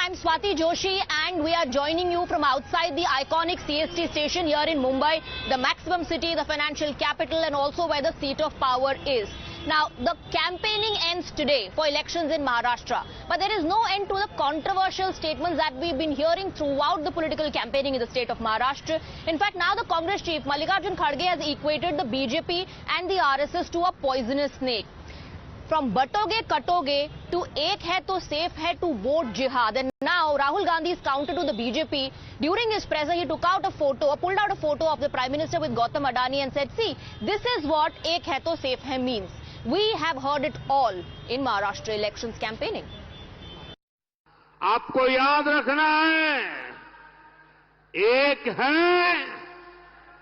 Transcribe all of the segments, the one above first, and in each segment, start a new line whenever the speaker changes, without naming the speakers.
I'm Swati Joshi and we are joining you from outside the iconic CST station here in Mumbai, the maximum city, the financial capital and also where the seat of power is. Now, the campaigning ends today for elections in Maharashtra, but there is no end to the controversial statements that we've been hearing throughout the political campaigning in the state of Maharashtra. In fact, now the Congress chief, Mallikarjun Kharge, has equated the BJP and the RSS to a poisonous snake. From batoge katoge to ek hai to safe hai to vote jihad. And now Rahul Gandhi's counter to the BJP. During his presser, he took out a photo, or pulled out a photo of the Prime Minister with Gautam Adani and said, see, this is what ek hai to safe hai means. We have heard it all in Maharashtra elections campaigning.
आपको याद रखना है, एक है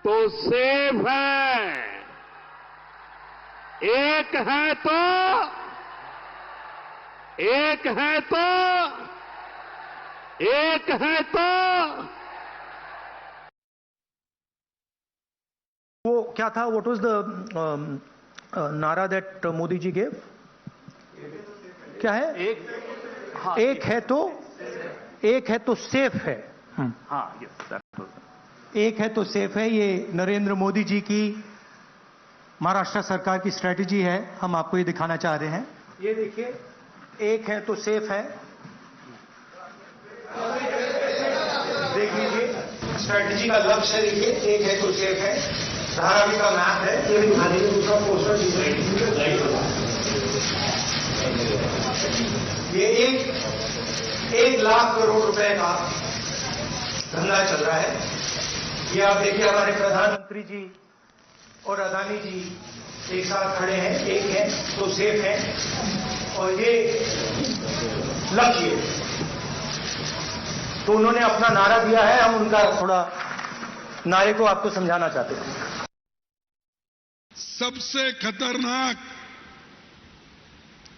तो safe है, एक है तो
वो क्या था? What was the नारा that मोदी जी gave? क्या है? एक है तो सेफ है.
हाँ, yes, that was it.
एक है तो सेफ है. ये नरेंद्र मोदी जी की महाराष्ट्र सरकार की स्ट्रेटजी है. हम आपको ये दिखाना चाह रहे हैं. ये देखिए, एक है तो सेफ है. देख लीजिए, स्ट्रेटजी का लक्ष्य देखिए, एक है तो सेफ है. धारावी का मैप है, ये भी दिखा दीजिए. दूसरा पोस्टर ये 1 लाख करोड़ रुपए का धंधा चल रहा है. ये आप देखिए, हमारे प्रधानमंत्री जी और अदानी जी एक साथ खड़े हैं. एक है तो सेफ है और ये लक्ष्य. तो उन्होंने अपना नारा दिया है. हम उनका थोड़ा नारे को आपको समझाना चाहते हैं.
सबसे खतरनाक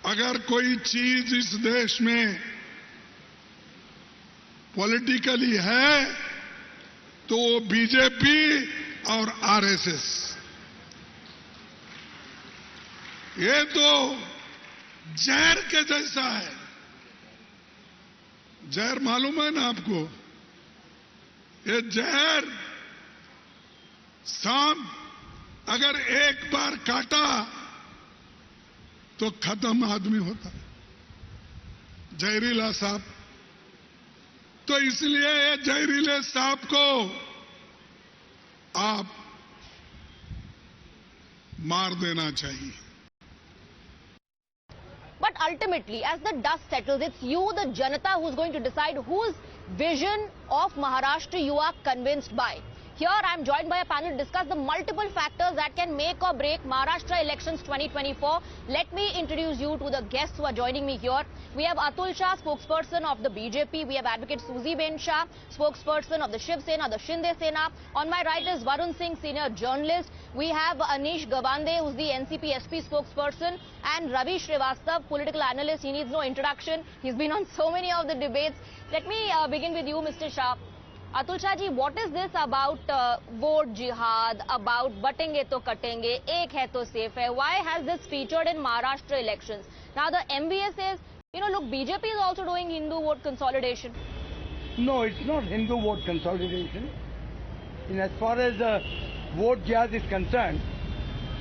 अगर कोई चीज इस देश में पॉलिटिकली है तो वो बीजेपी और आरएसएस. ये तो जहर के जैसा है. जहर मालूम है ना आपको? ये जहर सांप अगर एक बार काटा तो खत्म आदमी होता है. जहरीला सांप. तो इसलिए ये जहरीले सांप को आप मार देना चाहिए.
But ultimately, as the dust settles, it's you, the Janata, who's going to decide whose vision of Maharashtra you are convinced by. Here, I'm joined by a panel to discuss the multiple factors that can make or break Maharashtra elections 2024. Let me introduce you to the guests who are joining me here. We have Atul Shah, spokesperson of the BJP. We have Advocate Suzy Ben Shah, spokesperson of the Shiv Sena, the Shinde Sena. On my right is Varun Singh, senior journalist. We have Anish Gawande, who's the NCP SP spokesperson, and Ravi Srivastav, political analyst. He needs no introduction. He's been on so many of the debates. Let me begin with you, Mr. Shah. Atul Shah ji, what is this about vote jihad, about batenge to katenge, ek hai to safe hai? Why has this featured in Maharashtra elections? Now the MBA says, you know, look, BJP is also doing Hindu vote consolidation.
No, it's not Hindu vote consolidation. In as far as vote jihad is concerned,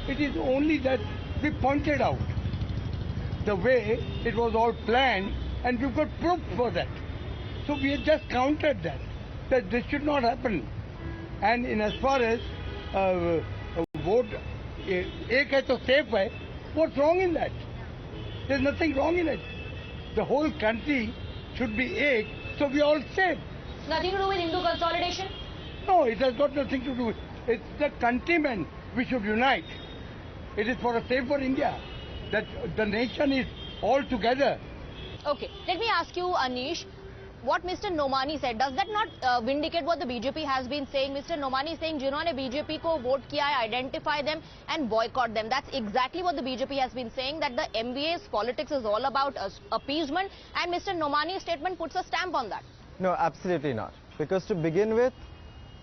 it is only that we pointed out the way it was all planned and we've got proof for that. So we have just countered that this should not happen. And in as far as vote ek hai to safe hai, what's wrong in that? There's nothing wrong in it. The whole country should be ek, so we all safe.
Nothing to do with Hindu consolidation?
No, it has got nothing to do with it. It's the countrymen we should unite. It is for a safer India, that the nation is all together.
Okay, let me ask you, Anish, what Mr. Nomani said, does that not vindicate what the BJP has been saying? Mr. Nomani is saying, जिन्होंने BJP को vote किया है, identify them and boycott them. That's exactly what the BJP has been saying, that the MBA's politics is all about appeasement, and Mr. Nomani's statement puts a stamp on that.
No, absolutely not. Because to begin with,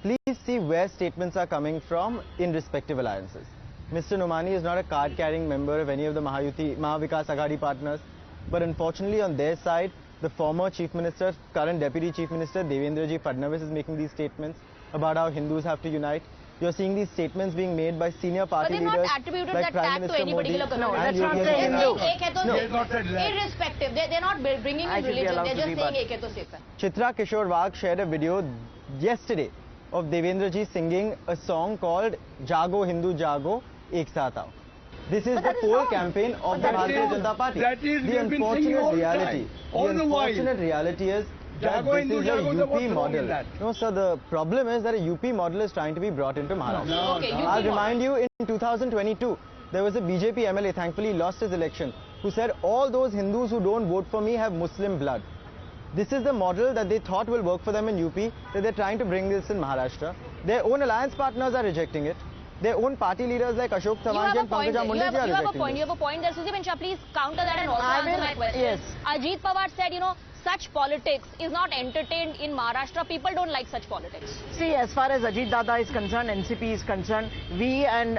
please see where statements are coming from in respective alliances. Mr. Nomani is not a card-carrying member of any of the Mahavikas Aghadi partners, but unfortunately on their side, The former Chief Minister, current Deputy Chief Minister Devendraji Fadnavis is making these statements about how Hindus have to unite. You're seeing these statements being made by senior party leaders
But they're not attributed
like
that
Prime
tag to
Minister
any
Modi.
particular community.
and
That's not
Yogi
saying
Adityanath.
ek hai to
No. He has not said that.
irrespective. They're not bringing in religion. They're just saying ek hai to safe hai.
Chitra Kishore Wagh shared a video yesterday of Devendraji singing a song called Jago Hindu Jago Ek Saath Aao. This is
But
the
that is
poll
wrong.
campaign of the
that
Bharatiya
is-
Janata Party.
that is we
The
have been singing all
unfortunate
the
reality,
time, all
the
the while.
unfortunate reality is that
Jago
this
Hindu
is a
Jago, so
UP
what's wrong in
model.
that?
No, sir, the problem is that a UP model is trying to be brought into Maharashtra.
Okay, UP
I'll
model.
remind you, in 2022, there was a BJP MLA, thankfully lost his election, who said all those Hindus who don't vote for me have Muslim blood. This is the model that they thought will work for them in UP, that they're trying to bring this in Maharashtra. Their own alliance partners are rejecting it. Their own party leaders like Ashok
You have
Tawangi
a
and
point.
Pankaja
You
Mundaji are
have a
rejecting
point.
it.
You have a point there. Suji Bensha, please counter that and also
I
answer
will-
my question.
yes.
Ajit Pawar said, such politics is not entertained in Maharashtra. People don't like such politics.
See, as far as Ajit Dada is concerned, NCP is concerned, we and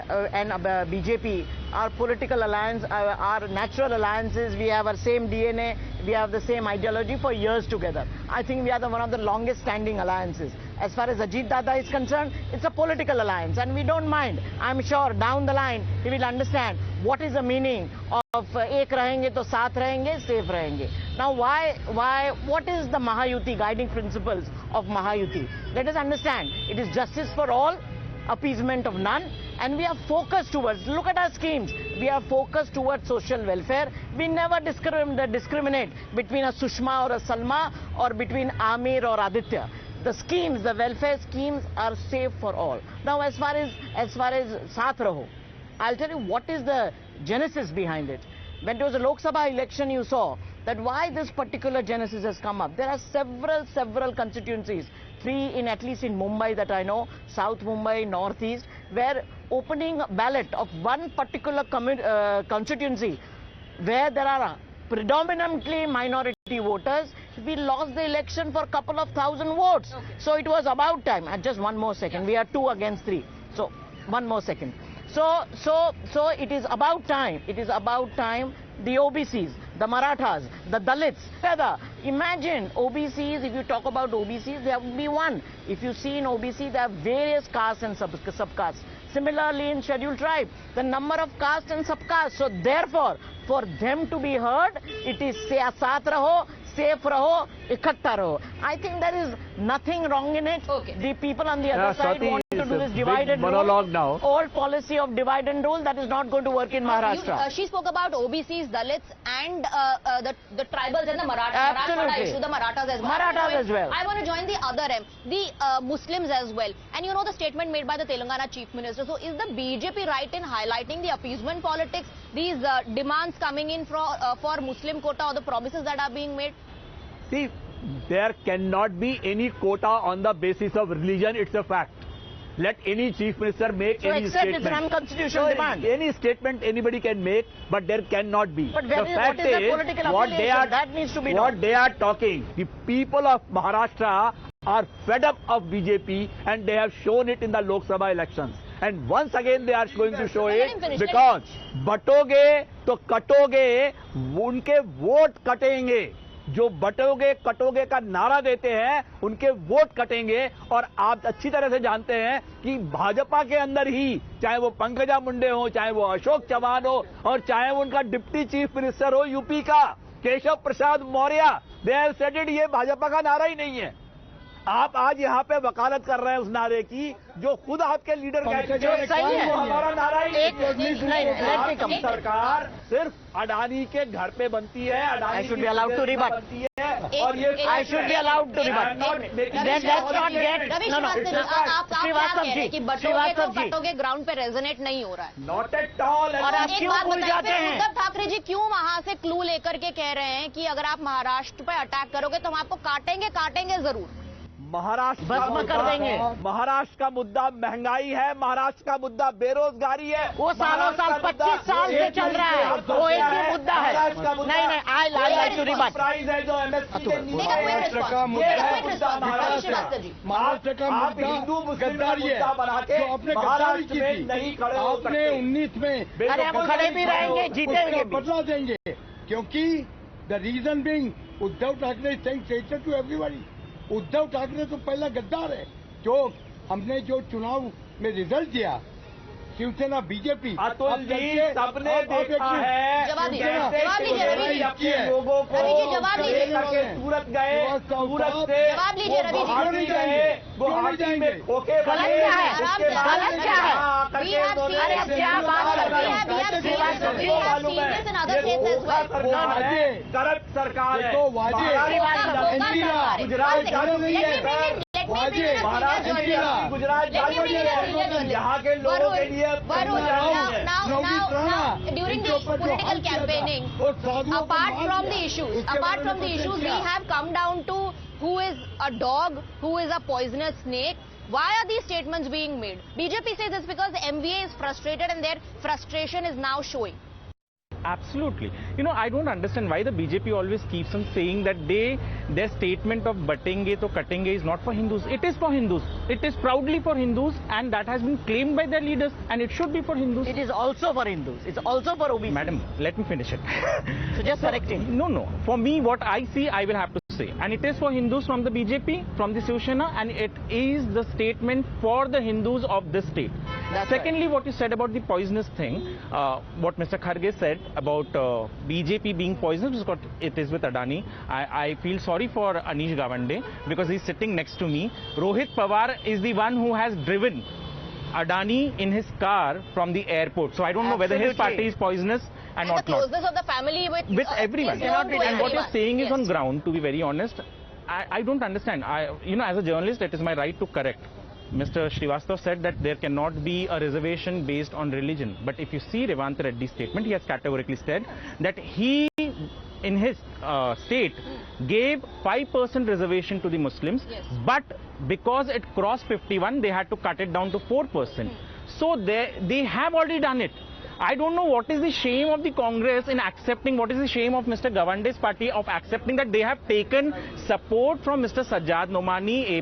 BJP, our political alliance, our natural alliances, we have our same DNA, we have the same ideology for years together. I think we are one of the longest standing alliances. As far as Ajit Dada is concerned, it's a political alliance and we don't mind. I'm sure down the line he will understand what is the meaning of ek rahenge to saath rahenge, safe rahenge. Now what is the Mahayuti, guiding principles of Mahayuti? Let us understand, it is justice for all, appeasement of none, and we are focused towards, look at our schemes, we are focused towards social welfare. We never discriminate between a Sushma or a Salma or between Amir or Aditya. The schemes, the welfare schemes are safe for all. Now as far as Saath Raho, I'll tell you what is the genesis behind it. When there was a Lok Sabha election, you saw that why this particular genesis has come up. There are several constituencies, at least in Mumbai that I know, South Mumbai, Northeast, where opening ballot of one particular constituency where there are predominantly minority voters, we lost the election for a couple of thousand votes. Okay. So it was about time. And just one more second. We are 2 against 3. So one more second. So it is about time. It is about time. The OBCs, the Marathas, the Dalits, together. Imagine OBCs, if you talk about OBCs, there would be one. If you see in OBC, there are various castes and subcastes. Similarly, in scheduled tribe, the number of castes and subcastes. So therefore, for them to be heard, it is saath raho, safe raho, ikhatta raho. I think there is nothing wrong in it.
Okay.
The people on the other side
Swati,
want to
it's
do
a
this
big
divide and
monologue
rule.
now.
Old policy of divide and rule, that is not going to work in Maharashtra.
She spoke about OBCs, Dalits and the tribals and the Maratha
Absolutely.
issue, the Marathas as well.
Marathas as well.
I want to join the other end, the Muslims as well. And the statement made by the Telangana Chief Minister. So is the BJP right in highlighting the appeasement politics, these demands coming in for Muslim quota or the promises that are being made?
See, there cannot be any quota on the basis of religion. It's a fact. Let any chief minister make
So
any
accept
statement.
it's an unconstitutional demand.
Any statement anybody can make, but there cannot be.
But
The fact
what is the political
what they
affiliation?
are,
That needs to be
what
known.
they are talking. The people of Maharashtra are fed up of BJP, and they have shown it in the Lok Sabha elections. And once again they are going to show
Let
it
him finish,
because बटोगे तो कटोगे, उनके vote कटेंगे. जो बटोगे कटोगे का नारा देते हैं उनके vote कटेंगे. और आप अच्छी तरह से जानते हैं कि भाजपा के अंदर ही, चाहे वो पंकजा मुंडे हो, चाहे वो अशोक चौहान हो, और चाहे वो उनका डिप्टी चीफ मिनिस्टर हो यूपी का Keshav Prasad Maurya, they have said it, ये भाजपा का नारा ही नहीं है. आप आज यहाँ पे वकालत कर रहे हैं उस नारे की जो खुद आपके लीडर कहते हैं
सही है.
वो हमारा नारा ही
एक let me come.
सरकार सिर्फ अडानी के घर पे बनती है, Adani
I should be allowed to rebut.
बनती है, और ये
I should be allowed to rebut. Let's not get
Ravi
no.
आप क्या
श्रीवास्तव
कह रहे हैं
जी,
कि बटोगे को कटोगे ग्राउंड पे रेजोनेट नहीं हो रहा है?
Not at all.
और आप
एक
क्यों
बात
भूल
बताइए,
जाते
फिर
हैं?
उद्धव ठाकरे जी क्यों वहां से क्लू लेकर के कह रहे हैं कि अगर आप महाराष्ट्र पे अटैक करोगे तो हम आपको काटेंगे जरूर?
महाराष्ट्र
भस्म
का मुद्दा-
कर देंगे.
महाराष्ट्र का मुद्दा महंगाई है, महाराष्ट्र का मुद्दा बेरोजगारी है.
वो सालों साल, 25 साल से चल रहा है. वो एक ही मुद्दा है. नहीं, I like to rebut.
Price है जो एमएसपी के नीचे
Take a quick
है.
response.
का मुद्दा
Take a
है.
quick response. रवि श्रीवास्तव जी.
महाराष्ट्र का
आप
मुद्दा
हिंदू मुस्लिम का
गद्दारी है,
मुद्दा बना के
जो आपने गद्दारी
महाराष्ट्र
की
में
थी.
नहीं खड़े हो
आपने
सकते.
19 में
अरे हम खड़े भी रहेंगे, जीतेंगे
उसका
भी.
बदला देंगे, क्योंकि The reason being, Uddhav Thackeray is saying traitor to everybody. Uddhav Thackeray तो पहला गद्दार है. जो हमने जो चुनाव में रिजल्ट दिया, शिवसेना बीजेपी,
अतुल जी सबने देखा है
जवाब दीजिए,
कैसे
जवाब दीजिए, रवि जी।
अपने लोगों को
रवि जी, जवाब दीजिए।
करके सूरत गए, सूरत से
जवाब लीजिए, रवि जी।
गुवाहाटी गए, गुवाहाटी में खोखे
गलत
बने,
क्या है?
उसके बाद
गलत क्या है?
करके
We have
उन्होंने
seen
अपने
this, क्या बात कर रहे हैं? We have seen this,
सबको
we have
मालूम
seen
है,
this in other
ये
states as
धोखा
well.
सरकार है, करप्ट सरकार है,
देखो, वाजे,
गुजरात चालू नहीं है, गुजरात चालू नहीं है, यहाँ के लोगों के लिए
Now, during the political campaigning, apart from the issues, we have come down to who is a dog, who is a poisonous snake. Why are these statements being made? BJP says it's because the MVA is frustrated and their frustration is now showing.
Absolutely. You know, I don't understand why the BJP always keeps on saying that their statement of batenge to katenge is not for Hindus. It is for Hindus. It is proudly for Hindus, and that has been claimed by their leaders, and it should be for Hindus.
It is also for Hindus. It's also for OBC.
Madam, let me finish it.
So just correcting.
No. For me, what I see, I will have to say. And it is for Hindus from the BJP, from the Shiv Sena, and it is the statement for the Hindus of this state.
That's
Secondly, what you said about the poisonous thing, what Mr. Kharge said about BJP being poisonous, it is with Adani. I feel sorry for Anish Gawande because he's sitting next to me. Rohit Pawar is the one who has driven Adani in his car from the airport. So I don't know whether his party is poisonous and
The
not.
closeness of the family with
Everyone.
is known to
And what you're
everyone.
saying is
Yes.
on ground, to be very honest. I don't understand. As a journalist, it is my right to correct. Mr. Srivastava said that there cannot be a reservation based on religion. But if you see Revant Reddy's statement, he has categorically said that he, in his state, gave 5% reservation to the Muslims.
Yes.
But because it crossed 51, they had to cut it down to 4%. So they have already done it. I don't know what is the shame of the Congress in accepting, what is the shame of Mr. Gavande's party of accepting that they have taken support from Mr. Sajjad Nomani,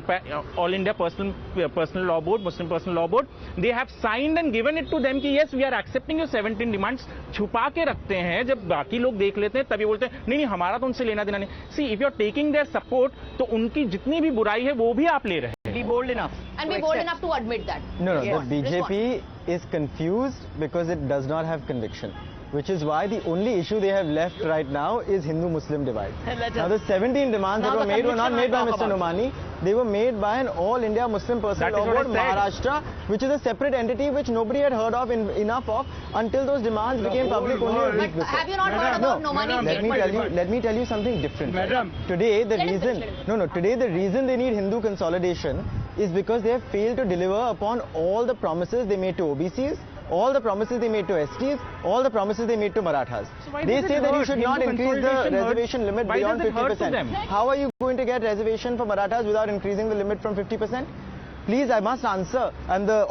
All India Personal Law Board, Muslim Personal Law Board. They have signed and given it to them कि yes, we are accepting your 17 demands. छुपा के रखते हैं, जब बाकी लोग देख लेते हैं तभी बोलते हैं नहीं हमारा तो उनसे लेना देना नहीं. See, if you are taking their support, तो उनकी जितनी भी बुराई है वो भी आप ले रहे हैं.
Be bold enough.
And be bold enough to admit that.
No,
Yes.
the BJP is confused because it does not have conviction, which is why the only issue they have left right now is Hindu-Muslim divide. Now the 17 demands that were made were not made by Mr. Nomani, they were made by an all-India Muslim Personal
That is
Law
what
Board,
I said.
Maharashtra, which is a separate entity which nobody had heard of enough of until those demands became public only a week before.
Have you not heard about Nomani's statement?
Let me tell you something different.
Madam.
Today the
Let us
reason
finish.
today the reason they need Hindu consolidation is because they have failed to deliver upon all the promises they made to OBCs, all the promises they made to STs, all the promises they made to Marathas.
why
They
does
say
it
that you
hurt?
should not
Hindu
increase the
consolidation hurts.
reservation limit
Why
beyond
does it hurt to
50%.
them?
How are you going to get reservation for Marathas without increasing the limit from 50%? Please, I must answer, and the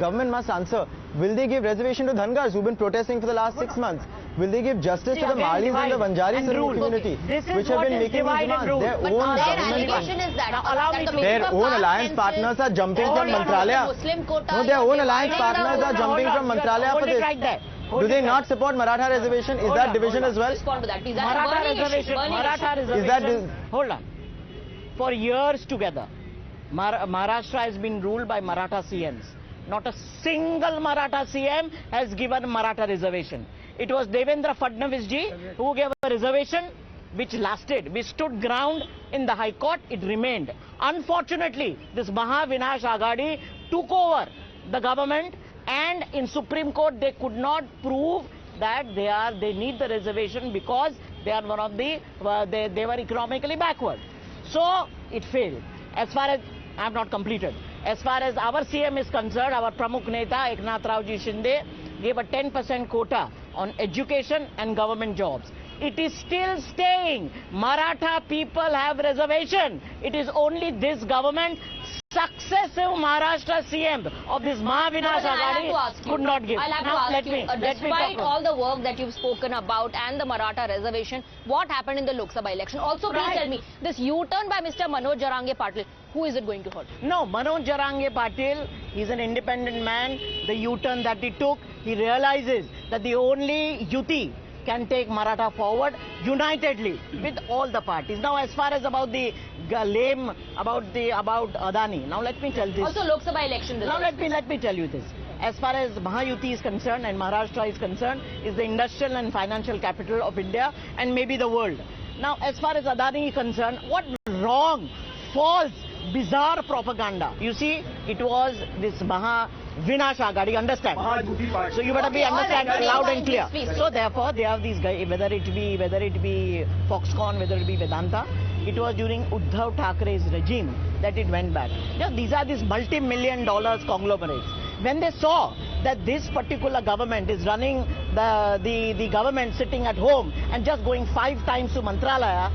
government must answer. Will they give reservation to Dhangars who've been protesting for the last 6 months? Will they give justice
See,
to the
again,
Malis and the
divide
Banjaris
and
in the
rule.
community,
This is
which have
what
been
is
making these
divide and
demands?
rule.
Their
But
own
our
Their
government
allegation is that,
allow me
that
to-
the
their
Minister
own
of
alliance
Caste
partners are jumping
Hold
from
on,
Mantralaya.
Muslim quota,
No, their
you
own
are
alliance
dividing
partners
the-
are jumping from Mantralaya for
Hold it
this.
right there. Hold
Do
it
they
right
not
there.
support Maratha reservation? Is
Hold
that
on,
division
hold
as well?
Respond to that, please. That's a
Maratha
burning issue,
reservation.
burning
Maratha
issue.
reservation. Hold on. For years together, Maharashtra has been ruled by Maratha CMs. Not a single Maratha CM has given Maratha reservation. It was Devendra Fadnavis ji who gave a reservation which lasted. We stood ground in the High Court. It remained. Unfortunately, this Mahavinash Aghadi took over the government, and in Supreme Court they could not prove that they need the reservation because they are one of the they were economically backward. So it failed. As far as I have not completed. As far as our CM is concerned, our Pramukh Neta Eknath Raoji Shinde gave a 10% quota on education and government jobs. It is still staying. Maratha people have reservation. It is only this government, successive Maharashtra CM of this Mahavinash Aghadi could not give.
I'll have
Now,
to ask
let
you,
me
despite
talk
all the work that you've spoken about and the Maratha reservation, what happened in the Lok Sabha election? Also, please tell me, this U-turn by Mr. Manoj Jarange Patil, who is it going to hurt?
No, Manoj Jarange Patil, he's an independent man. The U-turn that he took, he realizes that the only Yuti can take Maratha forward unitedly with all the parties. Now, as far as about the about Adani, now let me tell this.
Also, Lok Sabha election results.
Now let me tell you this. As far as Mahayuti is concerned and Maharashtra is concerned, is the industrial and financial capital of India and maybe the world. Now, as far as Adani is concerned, what wrong, false, bizarre propaganda. You see, it was this Vinash Agadi, understand? So you better be understand loud and clear. So therefore, they have these guys, whether it be Foxconn, whether it be Vedanta, it was during Uddhav Thackeray's regime that it went back. Now, these are these multi-million dollars conglomerates. When they saw that this particular government is running the government sitting at home and just going 5 times to Mantralaya,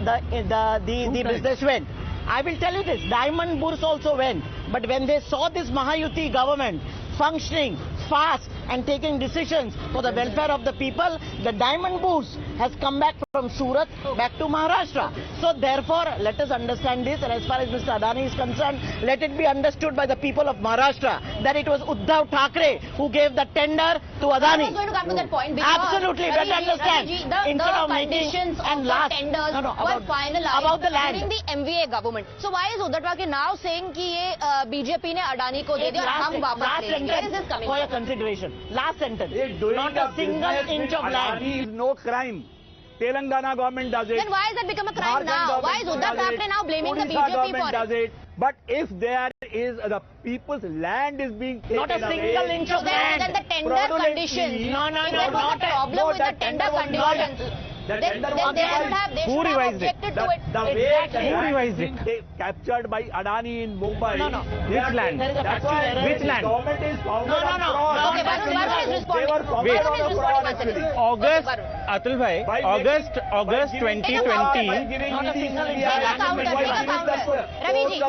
the business went. I will tell you this, Diamond Bourse also went. But when they saw this Mahayuti government functioning fast and taking decisions for the welfare of the people, the Diamond Bourse has come back from Surat back to Maharashtra. So therefore, let us understand this, and as far as Mr. Adani is concerned, let it be understood by the people of Maharashtra that it was Uddhav Thackeray who gave the tender to Adani.
I was going to come to that point because
Absolutely, better understand.
Instead of conditions of the tenders were finalized during the MVA government. So why is Uddhav Thackeray now saying कि ये BJP ने अडानी को दे दिया और हम वापस ले लेंगे? Where is this coming
for your
from?
consideration. Last sentence. Not a single inch of land.
Is no crime. Telangana government does it.
Then why has that become a crime
Jharkhand
now? Why is
government
Uddhav
does it.
Thackeray now blaming the
Odisha
BJP
government
for
does
it?
it? But if there is the people's land is being taken
Not a single
away,
inch of land.
Then the tender
fraudulently.
conditions.
No,
If there was a problem with the tender conditions, then they would have objected to it.
The way
Exactly.
Who revised it?
they captured by Adani in Mumbai.
No.
Which land?
There is a
That's
factual
why
error.
Which land?
The government is founded
No.
on fraud.
Okay, Varun is responding.
They were founded
Wait.
on a fraud actually.
August,
Varun.
Atul bhai,
By
August
giving-
2020.
Not a single inch.
Take a counter, take a counter. Ravi ji,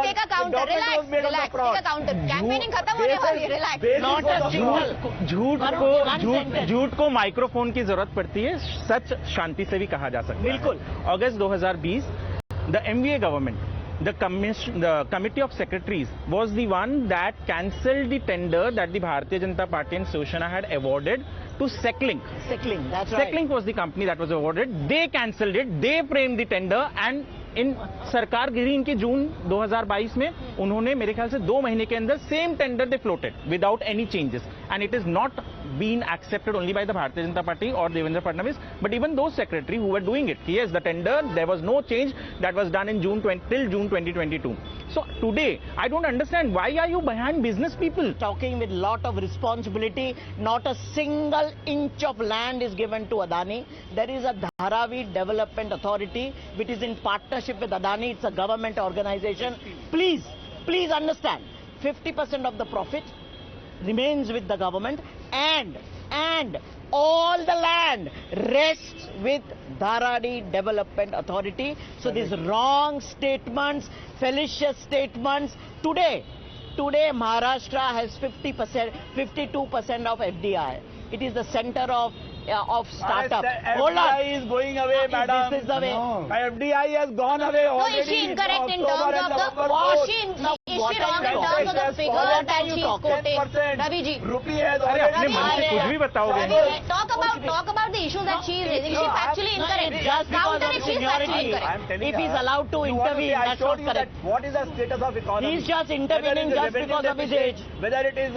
take a counter. Relax. Take a counter. Campaigning खत्म होने वाली है. Relax.
Not a single.
झूठ को microphone की जरूरत पड़ती है, सच शांति से भी कहा जा सकता है.
बिल्कुल.
अगस्त 2020, the MVA government, the committee of secretaries was the one that cancelled the tender that the Bharatiya Janata Party and Shiv Sena had awarded to Seclink.
Seclink, that's right.
Seclink was the company that was awarded. They cancelled it. They framed the tender and इन सरकार गिरी इनकी जून 2022 में, उन्होंने मेरे ख्याल से 2 महीने के अंदर same tender they floated without any changes and it is not been accepted only by the Bharatiya Janata Party और Devendra Fadnavis but even though secretary who were doing it. Yes, the tender, there was no change that was done in till June 2022. So today, I don't understand why are you behind business people?
Talking with lot of responsibility, not a single inch of land is given to Adani. There is a Dharavi Development Authority which is in partnership with Adani. It's a government organization. Please understand, 50% of the profit remains with the government and all the land rests with Dharavi Development Authority. So these wrong statements, fallacious statements. Today Maharashtra has 52% of FDI. It is the center of startup. Hold on.
FDI is going away, madam.
This is the way.
FDI has gone away
No,
already.
is she incorrect in
October
terms
and
of the...
November
Is she
What
wrong
are
in
you
terms of the
talking?
figure
What
that
are you
she is
talking?
quoting?
10%.
Ravi ji.
Rupee has
अरे
already
अपने मन से कुछ भी बताओगे.
Ravi ji, talk about the issues that she is raising. She is factually incorrect.
Just because
Counter
of
if she is
seniority.
factually incorrect.
I'm telling
If he's
her,
allowed to
you want
intervene,
say, I
that's
showed
not
you
correct.
that what is the status of economy?
He's just
Whether
intervening
it is
just
revenue
because of his
deficit,
age.
Whether it is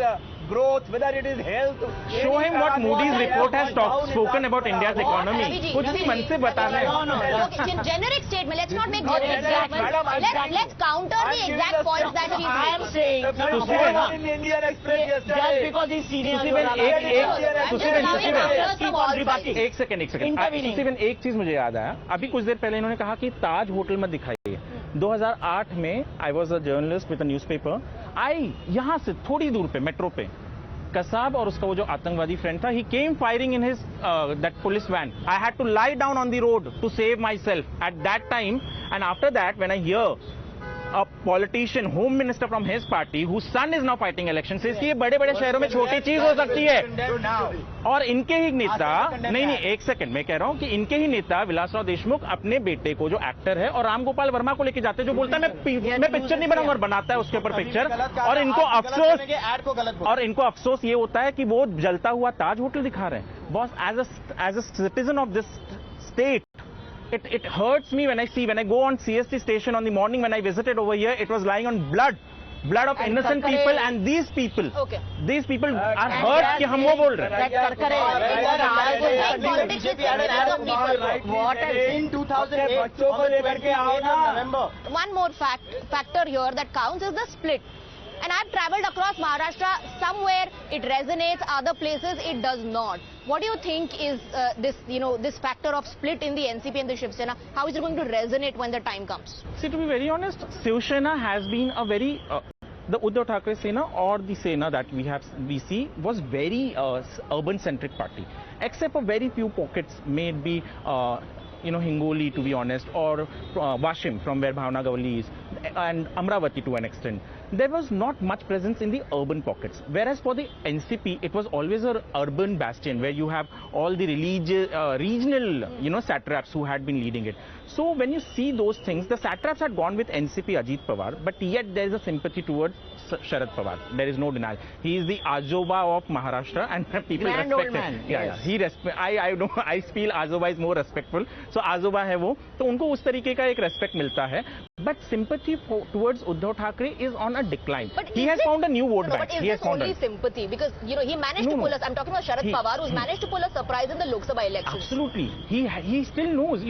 growth, whether it is health.
Show him what Moody's report has spoken about India's economy.
Ravi ji,
कुछ
Ravi
भी
ji.
मन से बताना है.
No.
Okay, generic statement. Let's not make
Not
generic
exact,
statements.
madam,
Let's counter the exact points that she is
I am
making.
saying,
in Indian Express
just
yesterday.
because he's senior.
सुशील एक second
Intervening.
सुशील एक चीज मुझे याद आया. अभी कुछ देर पहले इन्होंने कहा कि ताज होटल मत दिखाइए. 2008 में I was a journalist with a newspaper. यहां से थोड़ी दूर पे मेट्रो पे कसाब और उसका वो जो आतंकवादी फ्रेंड था, he came firing in his that police van. I had to lie down on the road to save myself at that time. And after that when I hear a politician, home minister from his party, whose son is now fighting elections, says कि ये बड़े-बड़े शहरों में छोटी चीज हो सकती है। और इनके ही नेता, नहीं एक सेकंड, मैं कह रहा हूं कि इनके ही नेता विलासराव देशमुख अपने बेटे को, जो एक्टर है, और राम गोपाल वर्मा को लेके जाते हैं, जो बोलता है मैं पिक्चर नहीं बनाऊंगा, और बनाता है उसके ऊपर पिक्चर। और इनको अफसोस ये होता है कि वो जलता हुआ ताज होटल दिखा रहे हैं। Boss, as a citizen of this state, it hurts me when I go on CST station on the morning when I visited over here, it was lying on blood of innocent people, and these people are hurt कि हम वो बोल रहे हैं।
One more factor here that counts is the split. And I've travelled across Maharashtra. Somewhere it resonates, other places it does not. What do you think is this factor of split in the NCP and the Shiv Sena? How is it going to resonate when the time comes?
See, to be very honest, Shiv Sena has been a very the Uddhav Thackeray Sena, or the Sena that we see, was very urban-centric party, except for very few pockets, may it be Hingoli, to be honest, or Washim, from where Bhavna Gavali is, and Amravati to an extent. There was not much presence in the urban pockets. Whereas for the NCP, it was always an urban bastion where you have all the regional, satraps who had been leading it. So when you see those things, the satraps had gone with NCP Ajit Pawar, but yet there is a sympathy towards Sharad Pawar. There is no denial. He is the Ajoba of Maharashtra, and people respect him. Yeah. I feel Ajoba is more respectful. So Ajoba है वो, तो उनको उस तरीके का एक respect मिलता है. But sympathy towards Uddhav Thackeray is on a decline.
But
he has found a new vote bank.
But is this only sympathy? Because he managed to pull us. I'm talking about Sharad Pawar, who's managed to pull a surprise in the Lok Sabha elections.
Absolutely. He still knows.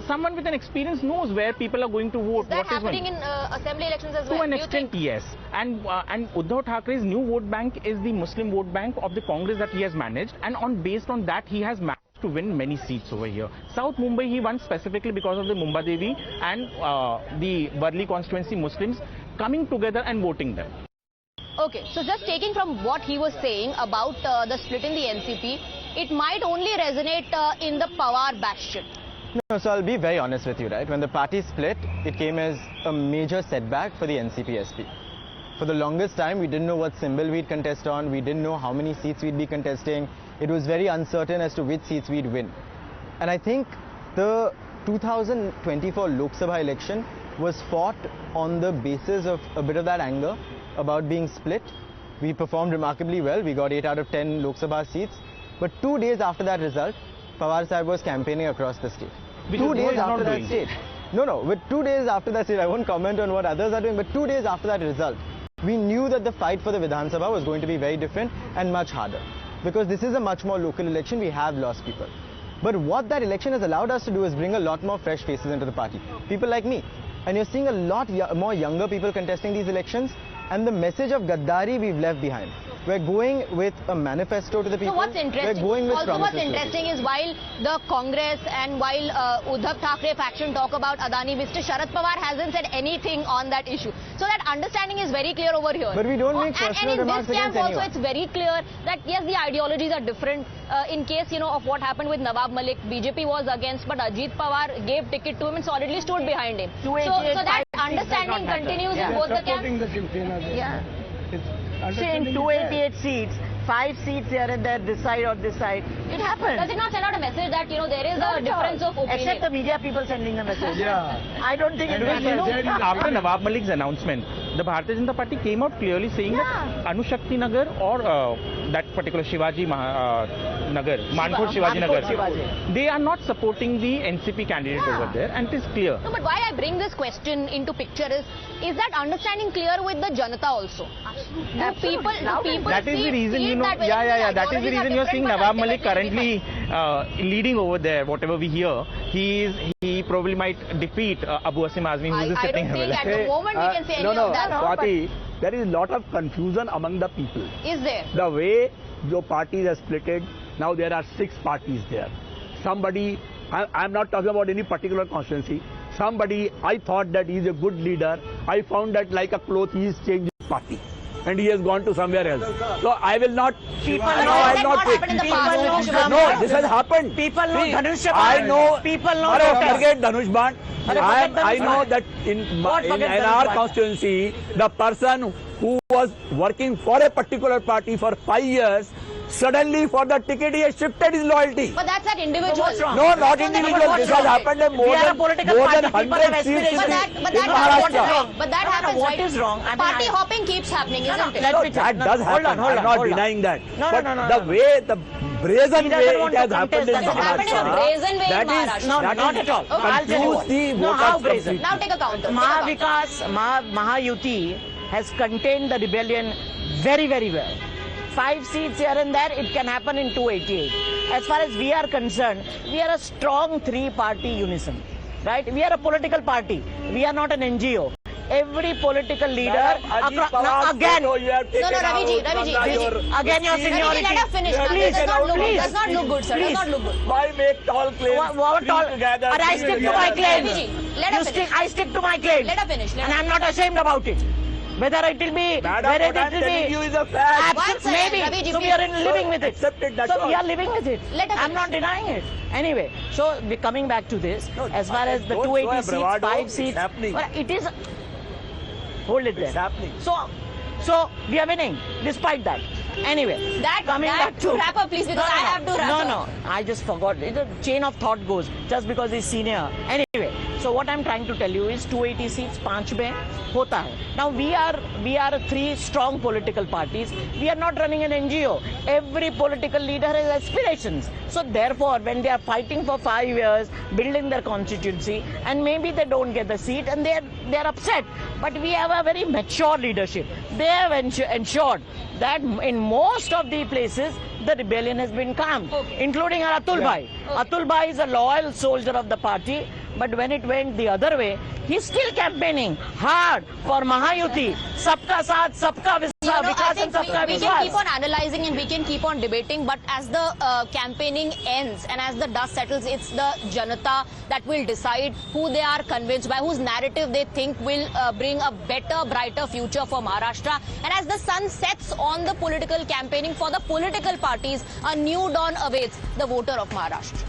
Someone with an experience knows where people are going to vote.
Is that happening in assembly elections as well?
To an extent, yes. And Uddhav Thackeray's new vote bank is the Muslim vote bank of the Congress that he has managed, and based on that, he has managed to win many seats over here. South Mumbai he won specifically because of the Mumba Devi and the Worli constituency Muslims coming together and voting them.
Okay, so just taking from what he was saying about the split in the NCP, it might only resonate in the Pawar bastion.
No, so I'll be very honest with you, right? When the party split, it came as a major setback for the NCP-SP. For the longest time, we didn't know what symbol we'd contest on, we didn't know how many seats we'd be contesting. It was very uncertain as to which seats we'd win. And I think the 2024 Lok Sabha election was fought on the basis of a bit of that anger about being split. We performed remarkably well. We got 8 out of 10 Lok Sabha seats. But 2 days after that result, Pawar Sahib was campaigning across the state. 2 days after that state. No, but 2 days after that state, I won't comment on what others are doing, but 2 days after that result, we knew that the fight for the Vidhan Sabha was going to be very different and much harder. Because this is a much more local election, we have lost people. But what that election has allowed us to do is bring a lot more fresh faces into the party. People like me. And you're seeing a lot more younger people contesting these elections. And the message of Gaddari we've left behind. We're going with a manifesto to the people.
So what's interesting,
We're going with
also what's interesting is while the Congress and while Uddhav Thackeray faction talk about Adani, Mr. Sharad Pawar hasn't said anything on that issue. So that understanding is very clear over here.
But we don't make personal remarks against anyone.
And in this camp also it's very clear that yes, the ideologies are different. In case, of what happened with Nawab Malik, BJP was against, but Ajit Pawar gave ticket to him and solidly stood behind him. So that understanding continues in both the camps.
Yeah. See, in 288 seats, 5 seats here and there, this side or this side. It happens.
Does it not send out a message that, there is a difference of opinion?
Except the media people sending a message.
Yeah.
I don't think it will.
After Nawab Malik's announcement, the Bharatiya Janata Party came out clearly saying that Anushakti Nagar or that particular Shivaji Nagar, Mankhurd Shivaji Nagar, they are not supporting the NCP candidate over there, and it is clear.
No, but why I bring this question into picture is that understanding clear with the Janata also? Do people
that is the reason, that is the reason you are seeing Nawab Malik currently leading over there. Whatever we hear, he probably might defeat Abu Asim Azmi, who is sitting here.
At the moment we can say any of that.
Swati, there is a lot of confusion among the people.
Is there?
The way the parties are splitted, now there are 6 parties there. Somebody, I'm not talking about any particular constituency, somebody, I thought that he is a good leader. I found that like a cloth, he is changing party. And he has gone to somewhere else. So I will not.
People
know.
No, this has happened.
People know Dhanush Banan.
I know.
People know.
Forget Dhanush Banan. I know that in our constituency, the person who was working for a particular party for 5 years, suddenly for the ticket he has shifted his loyalty.
But that's that individual.
what's wrong?
No, not individual. This has happened in more than 100 seats in
But that
Maharashtra.
But that happens,
What
right?
is wrong? I mean,
Party hopping keeps happening, isn't it?
No, that does happen. I'm not denying that. But the way, the brazen way it has happened in
It has happened in a
Maharashtra,
brazen way in
that
Maharashtra.
is,
No,
that
not
is
at all. I'll tell you what.
confuse the
No, how
voters
brazen?
completely.
Now take a counter.
Mahayuti has contained the rebellion very, very well. 5 seats here and there, it can happen in 288. As far as we are concerned, we are a strong 3-party unison, right? We are a political party. We are not an NGO. Every political leader, again,
No, Raviji,
again your seniority.
let her finish. Now.
Please,
Does not look good, sir. Does not look good.
Why make tall claims?
What
Bring
all?
together,
And I
bring
stick to
together.
my claims.
Raviji, let her finish.
I stick to my claims.
Let her finish.
And I'm not ashamed about it. Whether it will be,
Madam,
whether
what I'm
it will
telling
be,
you is a fact.
One second,
maybe.
Raviji,
So we
please.
are living with it.
Accept it, that's
So we
all.
are living with it.
Let her
I'm
finish.
not denying it. Anyway, so we're coming back to this.
No,
As far as the
don't
280
show a
seats,
bravado.
5
It's
seats,
happening.
well, it is. Hold it there.
It's happening.
So we are winning despite that. Anyway, coming back to
wrap up, please, because I have to wrap up.
No, I just forgot. The chain of thought goes just because he's senior. Anyway, so what I'm trying to tell you is 280 seats, 5 mein hota hai. Now we are 3 strong political parties. We are not running an NGO. Every political leader has aspirations. So therefore, when they are fighting for 5 years, building their constituency, and maybe they don't get the seat, and they're upset. But we have a very mature leadership. They have ensured that in most of the places, the rebellion has been calmed, including our Atul Bhai. Atul Bhai is a loyal soldier of the party, but when it went the other way, he's still campaigning hard for Mahayuti. Sabka Saath, Sabka
I
Vikas
think
and Sabka
we can keep
Vishwas.
on analyzing and we can keep on debating, but as the campaigning ends and as the dust settles, it's the Janata that will decide who they are convinced by, whose narrative they think will bring a better, brighter future for Maharashtra. And as the sun sets on the political campaigning for the political parties, a new dawn awaits the voter of Maharashtra.